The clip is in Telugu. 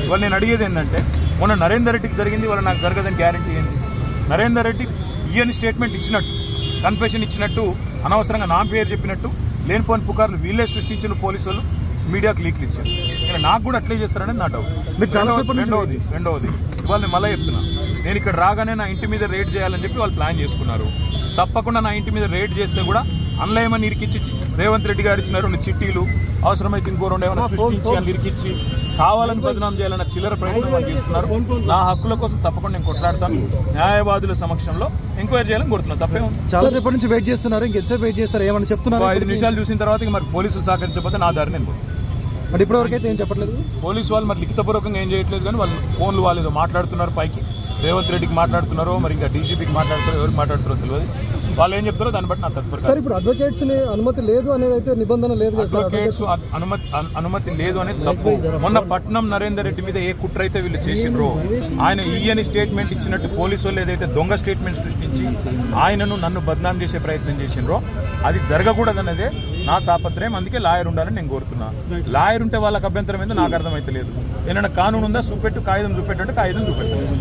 ఇవాళ నేను అడిగేది ఏంటంటే మొన్న నరేందర్ రెడ్డికి జరిగింది, ఇవాళ నాకు జరగదని గ్యారంటీ ఏంటి? నరేందర్ రెడ్డి ఈయన స్టేట్మెంట్ ఇచ్చినట్టు, కన్ఫెషన్ ఇచ్చినట్టు, అనవసరంగా నా పేరు చెప్పినట్టు లేనిపోని పుకార్లు వీళ్ళే సృష్టించిన పోలీసు వాళ్ళు మీడియాకు లీక్లు ఇచ్చారు. నేను నాకు కూడా అట్లే చేస్తారని నా డౌట్. రెండవది ఇవాళ నేను మళ్ళీ చెప్తున్నా, నేను ఇక్కడ రాగానే నా ఇంటి మీద రేడ్ చేయాలని చెప్పి వాళ్ళు ప్లాన్ చేసుకున్నారు. తప్పకుండా నా ఇంటి మీద రేడ్ చేస్తే కూడా అన్లయమని ఇరికిచ్చి రేవంత్ రెడ్డి గారు ఇచ్చిన 2 చిట్టీలు, అవసరమైతే ఇంకో 2 ఏమైనా సృష్టించి అని ఇరికిచ్చి కావాలని బదనాం చేయాలన్న చిల్లర ప్రయత్నం వాళ్ళు చేస్తున్నారు. నా హక్కుల కోసం తప్పకుండా నేను కొట్లాడతాను. న్యాయవాదుల సమక్షంలో ఎంక్వైరీ చేయాలని కోరుతున్నాను. తప్పే ఉంది. చాలాసేపటి నుంచి వెయిట్ చేస్తున్నారు, ఇంకెంతసేపు వెయిట్ చేస్తారు? ఏమని చెప్తున్నారు? 5 నిమిషాలు చూసిన తర్వాత మరి పోలీసులు సహకరించకపోతే నా దారి నేను అంటే ఇప్పటివరకు అయితే ఏం చెప్పట్లేదు పోలీసు వాళ్ళు. మరి లిఖితపూర్వకంగా ఏం చేయట్లేదు, కానీ వాళ్ళు ఫోన్లు వాళ్ళు ఏదో మాట్లాడుతున్నారు పైకి. రేవంత్ రెడ్డికి మాట్లాడుతున్నారో మరి ఇంకా డీజీపీకి మాట్లాడుతారో ఎవరికి మాట్లాడుతారో తెలియదు. వాళ్ళు ఏం చెప్తారో దాన్ని బట్టి నా తదుపరి. సార్ ఇప్పుడు అడ్వకేట్స్ అనుమతి లేదు అనేది అయితే నిబంధన లేదు. అడ్వకేట్స్ అనుమతి లేదు అనేది తప్పు. మొన్న పట్నం నరేందర్ రెడ్డి మీద ఏ కుట్ర అయితే వీళ్ళు చేసిండ్రో, ఆయన ఈయని స్టేట్మెంట్ ఇచ్చినట్టు పోలీసు వాళ్ళు ఏదైతే దొంగ స్టేట్మెంట్ సృష్టించి ఆయనను నన్ను బద్నాం చేసే ప్రయత్నం చేసిండ్రో అది జరగకూడదన్నదే నా తాపత్రయం. అందుకే లాయర్ ఉండాలని నేను కోరుతున్నా. లాయర్ ఉంటే వాళ్ళకి అభ్యంతరం ఏందో నాకు అర్థమైతే లేదు. ఏమైనా కానూను ఉందా? చూపెట్టు, కాగితం చూపెట్టు అంటే కాగితం చూపెట్టు.